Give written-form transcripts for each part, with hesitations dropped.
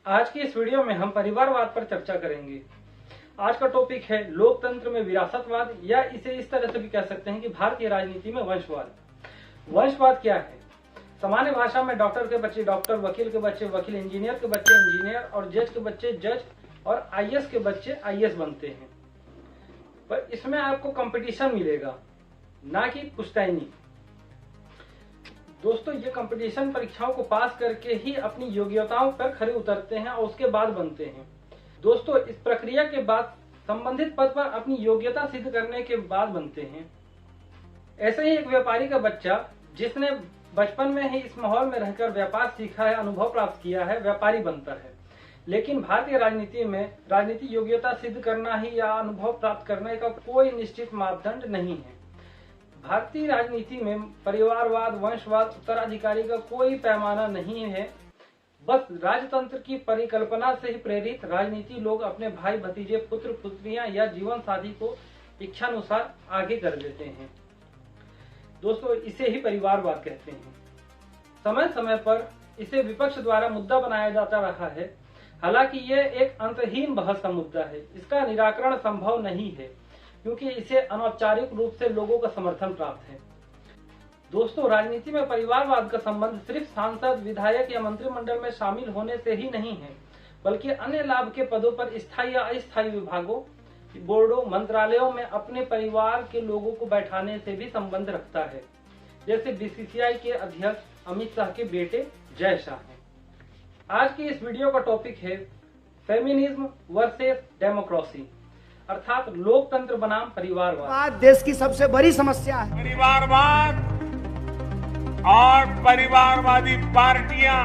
आज की इस वीडियो में हम परिवारवाद पर चर्चा करेंगे। आज का टॉपिक है लोकतंत्र में विरासतवाद, या इसे इस तरह से भी कह सकते हैं कि भारतीय राजनीति में वंशवाद। वंशवाद क्या है? सामान्य भाषा में डॉक्टर के बच्चे डॉक्टर, वकील के बच्चे वकील, इंजीनियर के बच्चे इंजीनियर और जज के बच्चे जज और आईएएस के बच्चे आईएएस बनते हैं। पर इसमें आपको कंपटीशन मिलेगा, ना कि पुश्तैनी। दोस्तों, ये कंपटीशन परीक्षाओं को पास करके ही अपनी योग्यताओं पर खरे उतरते हैं और उसके बाद बनते हैं। दोस्तों, इस प्रक्रिया के बाद संबंधित पद पर अपनी योग्यता सिद्ध करने के बाद बनते हैं। ऐसे ही एक व्यापारी का बच्चा जिसने बचपन में ही इस माहौल में रहकर व्यापार सीखा है, अनुभव प्राप्त किया है, व्यापारी बनता है। लेकिन भारतीय राजनीति में राजनीतिक योग्यता सिद्ध करना ही या अनुभव प्राप्त करने का कोई निश्चित मापदंड नहीं है। भारतीय राजनीति में परिवारवाद, वंशवाद, उत्तराधिकारी का कोई पैमाना नहीं है। बस राजतंत्र की परिकल्पना से ही प्रेरित राजनीति लोग अपने भाई भतीजे, पुत्र पुत्रियां या जीवन साथी को इच्छानुसार आगे कर देते हैं। दोस्तों, इसे ही परिवारवाद कहते हैं। समय समय पर इसे विपक्ष द्वारा मुद्दा बनाया जाता रहा है। हालांकि यह एक अंतहीन बहस का मुद्दा है। इसका निराकरण संभव नहीं है क्योंकि इसे अनौपचारिक रूप से लोगों का समर्थन प्राप्त है। दोस्तों, राजनीति में परिवारवाद का संबंध सिर्फ सांसद, विधायक या मंत्रिमंडल में शामिल होने से ही नहीं है, बल्कि अन्य लाभ के पदों पर स्थायी या अस्थायी विभागों, बोर्डों, मंत्रालयों में अपने परिवार के लोगों को बैठाने से भी संबंध रखता है, जैसे बीसीसीआई के अध्यक्ष अमित शाह के बेटे जय शाह हैं। आज की इस वीडियो का टॉपिक है फेमिनिज्म वर्सेस डेमोक्रेसी, अर्थात लोकतंत्र बनाम परिवारवाद। देश की सबसे बड़ी समस्या है परिवारवाद और परिवारवादी पार्टियां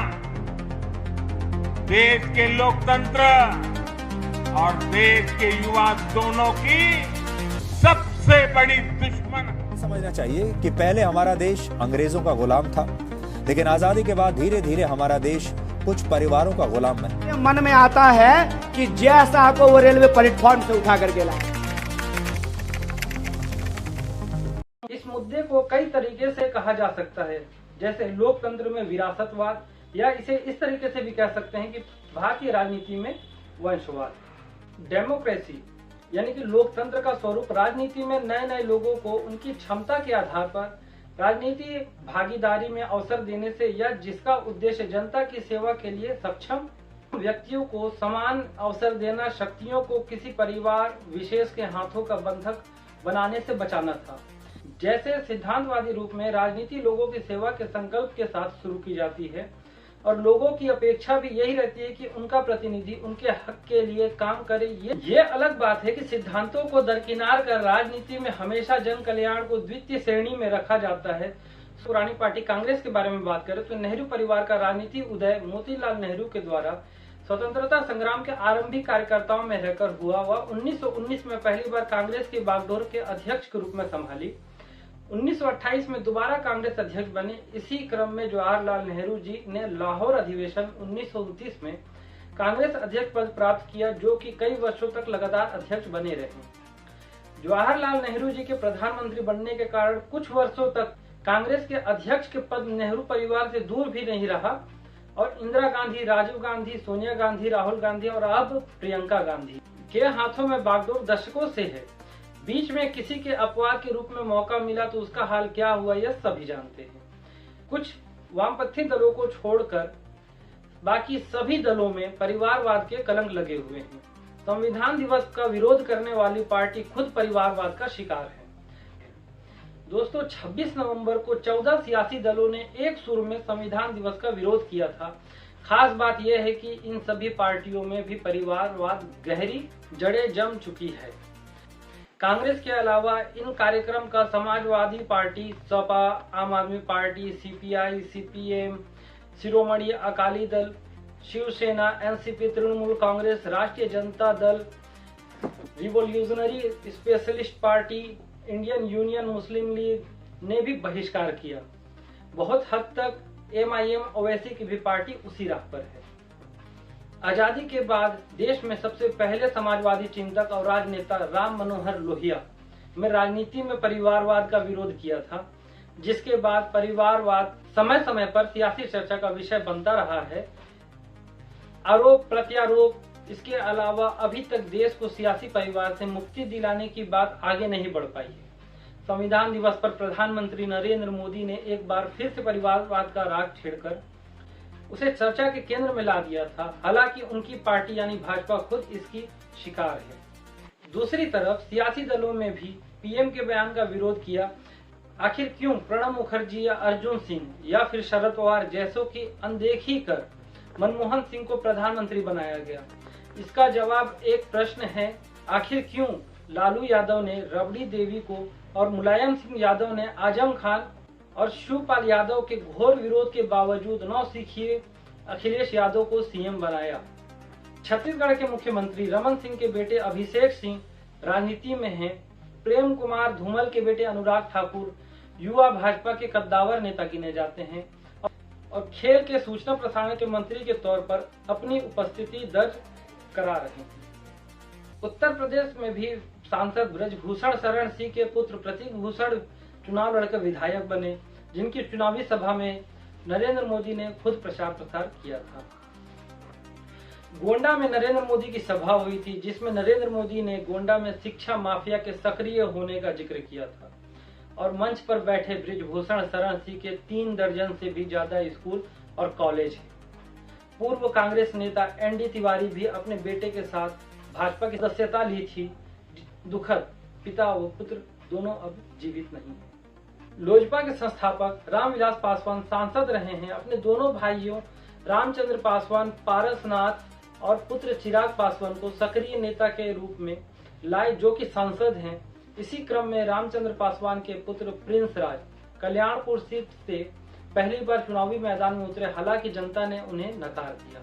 देश के लोकतंत्र और देश के युवा दोनों की सबसे बड़ी दुश्मन है। समझना चाहिए कि पहले हमारा देश अंग्रेजों का गुलाम था, लेकिन आजादी के बाद धीरे धीरे हमारा देश कुछ परिवारों का गुलाम बना। मन में आता है कि जय शाह को वो रेलवे प्लेटफॉर्म से उठा करके लाए। इस मुद्दे को कई तरीके से कहा जा सकता है, जैसे लोकतंत्र में विरासतवाद, या इसे इस तरीके से भी कह सकते हैं कि भारतीय राजनीति में वंशवाद। डेमोक्रेसी यानी कि लोकतंत्र का स्वरूप राजनीति में नए नए लोगों को उनकी क्षमता के आधार पर राजनीति भागीदारी में अवसर देने से, या जिसका उद्देश्य जनता की सेवा के लिए सक्षम व्यक्तियों को समान अवसर देना, शक्तियों को किसी परिवार विशेष के हाथों का बंधक बनाने से बचाना था। जैसे सिद्धांतवादी रूप में राजनीति लोगों की सेवा के संकल्प के साथ शुरू की जाती है और लोगों की अपेक्षा भी यही रहती है कि उनका प्रतिनिधि उनके हक के लिए काम करे। ये अलग बात है कि सिद्धांतों को दरकिनार कर राजनीति में हमेशा जन कल्याण को द्वितीय श्रेणी में रखा जाता है। पुरानी पार्टी कांग्रेस के बारे में बात करें तो नेहरू परिवार का राजनीतिक उदय मोतीलाल नेहरू के द्वारा स्वतंत्रता संग्राम के आरंभिक कार्यकर्ताओं में रहकर हुआ। वह 1919 में पहली बार कांग्रेस की बागडोर के अध्यक्ष के रूप में संभाली। 1928 में दोबारा कांग्रेस अध्यक्ष बने। इसी क्रम में जवाहरलाल नेहरू जी ने लाहौर अधिवेशन 1929 में कांग्रेस अध्यक्ष पद प्राप्त किया, जो कि कई वर्षों तक लगातार अध्यक्ष बने रहे। जवाहरलाल नेहरू जी के प्रधानमंत्री बनने के कारण कुछ वर्षों तक कांग्रेस के अध्यक्ष के पद नेहरू परिवार से दूर भी नहीं रहा और इंदिरा गांधी, राजीव गांधी, सोनिया गांधी, राहुल गांधी और अब प्रियंका गांधी के हाथों में बागडोर दशकों से है। बीच में किसी के अपवाद के रूप में मौका मिला तो उसका हाल क्या हुआ यह सभी जानते हैं। कुछ वामपंथी दलों को छोड़कर बाकी सभी दलों में परिवारवाद के कलंक लगे हुए हैं। संविधान दिवस का विरोध करने वाली पार्टी खुद परिवारवाद का शिकार है। दोस्तों, 26 नवंबर को 14 सियासी दलों ने एक सुर में संविधान दिवस का विरोध किया था। खास बात यह है कि इन सभी पार्टियों में भी परिवारवाद गहरी जड़ें जम चुकी है। कांग्रेस के अलावा इन कार्यक्रम का Samajwadi party, Sapa, Aam Aadmi party, CPI, CPM, Shiromani Akali Dal, Shiv Sena, NCP, Trinamool Congress, Rashtriya Janata Dal, revolutionary specialist party, Indian union Muslim league ने भी बहिष्कार किया। बहुत हद तक एमआईएम ओवैसी की भी पार्टी उसी राह पर है। आजादी के बाद देश में सबसे पहले समाजवादी चिंतक और राजनेता राम मनोहर लोहिया में राजनीति में परिवारवाद का विरोध किया था, जिसके बाद परिवारवाद समय समय पर सियासी चर्चा का विषय बनता रहा है। आरोप प्रत्यारोप, इसके अलावा अभी तक देश को सियासी परिवार से मुक्ति दिलाने की बात आगे नहीं बढ़ पाई है। संविधान दिवस पर प्रधानमंत्री नरेंद्र मोदी ने एक बार फिर से परिवारवाद का राग छेड़कर उसे चर्चा के केंद्र में ला दिया था। हालांकि उनकी पार्टी यानी भाजपा खुद इसकी शिकार है। दूसरी तरफ सियासी दलों में भी पीएम के बयान का विरोध किया। आखिर क्यों प्रणब मुखर्जी या अर्जुन सिंह या फिर शरद पवार जैसों की अनदेखी कर मनमोहन सिंह को प्रधानमंत्री बनाया गया? इसका जवाब एक प्रश्न है, आखिर क्यों लालू यादव ने रबड़ी देवी को और मुलायम सिंह यादव ने आजम खान और शिवपाल यादव के घोर विरोध के बावजूद नौसिखिए अखिलेश यादव को सीएम बनाया? छत्तीसगढ़ के मुख्यमंत्री रमन सिंह के बेटे अभिषेक सिंह राजनीति में हैं। प्रेम कुमार धूमल के बेटे अनुराग ठाकुर युवा भाजपा के कद्दावर नेता गिने जाते हैं और खेल के सूचना प्रसारण के मंत्री के तौर पर अपनी उपस्थिति दर्ज करा रहे हैं। उत्तर प्रदेश में भी सांसद ब्रजभूषण शरण सिंह के पुत्र प्रतीक भूषण चुनाव लड़कर विधायक बने, जिनकी चुनावी सभा में नरेंद्र मोदी ने खुद प्रचार प्रसार किया था। गोंडा में नरेंद्र मोदी की सभा हुई थी, जिसमें नरेंद्र मोदी ने गोंडा में शिक्षा माफिया के सक्रिय होने का जिक्र किया था और मंच पर बैठे ब्रजभूषण शरण सिंह के 3 दर्जन से भी ज्यादा स्कूल और कॉलेज हैं। पूर्व कांग्रेस नेता एनडी तिवारी भी अपने बेटे के साथ भाजपा की सदस्यता ली थी। दुखद, पिता व पुत्र दोनों अब जीवित नहीं है। लोजपा के संस्थापक रामविलास पासवान सांसद रहे हैं। अपने दोनों भाइयों रामचंद्र पासवान पारसनाथ और पुत्र चिराग पासवान को सक्रिय नेता के रूप में लाए, जो कि सांसद हैं। इसी क्रम में रामचंद्र पासवान के पुत्र प्रिंस राज कल्याणपुर सीट से पहली बार चुनावी मैदान में उतरे, हालांकि जनता ने उन्हें नकार दिया।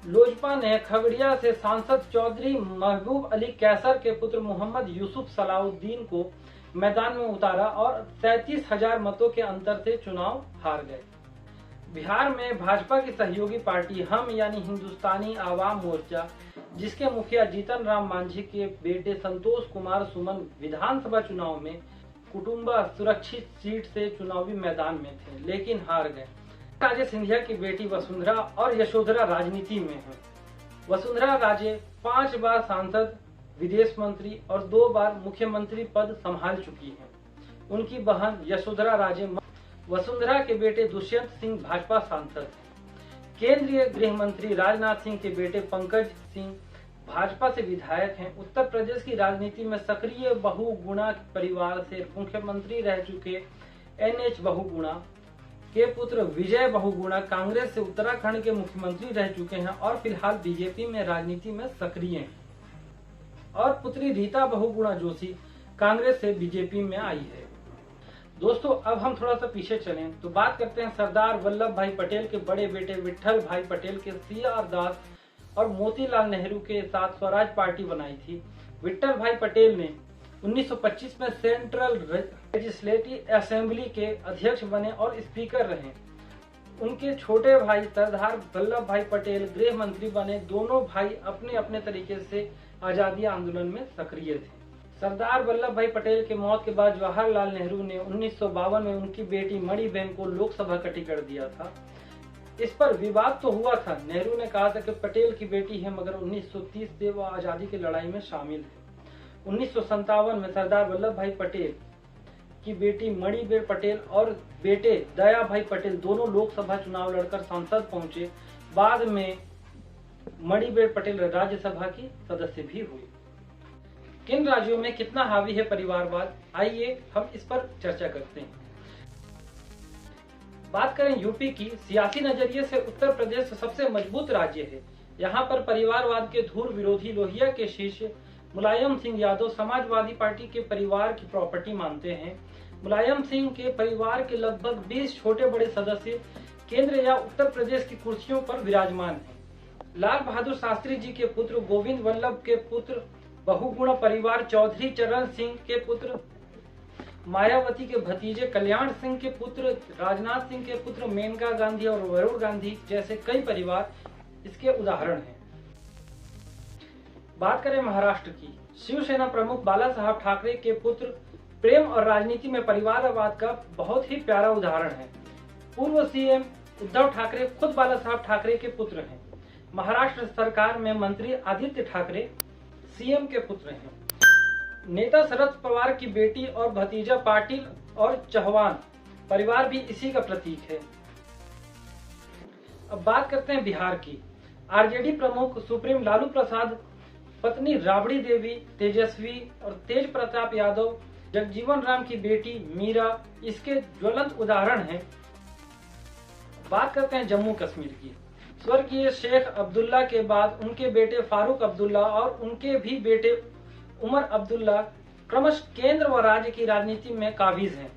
लोजपा ने खगड़िया से सांसद चौधरी महबूब अली कैसर के पुत्र मोहम्मद यूसुफ सलाउद्दीन को मैदान में उतारा और 37,000 मतों के अंतर से चुनाव हार गए। बिहार में भाजपा की सहयोगी पार्टी हम यानी हिंदुस्तानी आवाम मोर्चा, जिसके मुखिया जीतन राम मांझी के बेटे संतोष कुमार सुमन विधानसभा चुनाव में कुटुंबा सुरक्षित सीट से चुनावी मैदान में थे, लेकिन हार गए। राजे सिंधिया की बेटी वसुंधरा और यशोधरा राजनीति में है। वसुंधरा राजे 5 बार सांसद, विदेश मंत्री और 2 बार मुख्यमंत्री पद संभाल चुकी हैं। उनकी बहन यशोधरा राजे वसुंधरा के बेटे दुष्यंत सिंह भाजपा सांसद हैं। केंद्रीय गृह मंत्री राजनाथ सिंह के बेटे पंकज सिंह भाजपा से विधायक हैं। उत्तर प्रदेश की राजनीति में सक्रिय बहुगुणा परिवार से मुख्यमंत्री रह चुके एनएच बहुगुणा के पुत्र विजय बहुगुणा कांग्रेस से उत्तराखंड के मुख्यमंत्री रह चुके हैं और फिलहाल बीजेपी में राजनीति में सक्रिय हैं। और पुत्री रीता बहुगुणा जोशी कांग्रेस से बीजेपी में आई है। दोस्तों, अब हम थोड़ा सा पीछे चलें तो बात करते हैं सरदार वल्लभ भाई पटेल के बड़े बेटे विट्ठल भाई पटेल के CR दास और मोतीलाल नेहरू के साथ स्वराज पार्टी बनाई थी। विट्ठल भाई पटेल ने 1925 में सेंट्रल लेजिस्लेटिव असेंबली के अध्यक्ष बने और स्पीकर रहे। उनके छोटे भाई सरदार वल्लभ भाई पटेल गृह मंत्री बने। दोनों भाई अपने अपने तरीके से आजादी आंदोलन में सक्रिय थे। सरदार वल्लभ भाई पटेल के मौत के बाद जवाहरलाल नेहरू ने 1952 में उनकी बेटी मणिबेन को लोकसभा का टिकट दिया था। इस पर विवाद तो हुआ था। नेहरू ने कहा था कि पटेल की बेटी है, मगर 1930 से वह आजादी की लड़ाई में शामिल है। 1957 में सरदार वल्लभ भाई पटेल की बेटी मणिबेन पटेल और बेटे दया भाई पटेल दोनों लोकसभा चुनाव लड़कर संसद पहुंचे। बाद में मणिबेन पटेल राज्यसभा की सदस्य भी हुई। किन राज्यों में कितना हावी है परिवारवाद, आइए हम इस पर चर्चा करते हैं। बात करें यूपी की, सियासी नजरिए से उत्तर प्रदेश सबसे मजबूत राज्य है। यहाँ पर परिवारवाद के धुर विरोधी लोहिया के शिष्य मुलायम सिंह यादव समाजवादी पार्टी के परिवार की प्रॉपर्टी मानते हैं। मुलायम सिंह के परिवार के लगभग 20 छोटे बड़े सदस्य केंद्र या उत्तर प्रदेश की कुर्सियों पर विराजमान हैं। लाल बहादुर शास्त्री जी के पुत्र गोविंद वल्लभ के पुत्र बहुगुणा परिवार, चौधरी चरण सिंह के पुत्र मायावती के भतीजे कल्याण सिंह के पुत्र, राजनाथ सिंह के पुत्र मेनका गांधी और वरुण गांधी जैसे कई परिवार इसके उदाहरण हैं। बात करें महाराष्ट्र की, शिवसेना प्रमुख बाला साहब ठाकरे के पुत्र प्रेम और राजनीति में परिवारवाद का बहुत ही प्यारा उदाहरण है। पूर्व सीएम उद्धव ठाकरे खुद बाला साहब ठाकरे के पुत्र हैं। महाराष्ट्र सरकार में मंत्री आदित्य ठाकरे सीएम के पुत्र हैं। नेता शरद पवार की बेटी और भतीजा पाटिल और चौहान परिवार भी इसी का प्रतीक है। अब बात करते हैं बिहार की। आरजेडी प्रमुख सुप्रीम लालू प्रसाद, पत्नी राबड़ी देवी, तेजस्वी और तेज प्रताप यादव, जगजीवन राम की बेटी मीरा इसके ज्वलंत उदाहरण हैं। बात करते हैं जम्मू कश्मीर की। स्वर्गीय शेख अब्दुल्ला के बाद उनके बेटे फारूक अब्दुल्ला और उनके भी बेटे उमर अब्दुल्ला क्रमशः केंद्र व राज्य की राजनीति में काबिज हैं।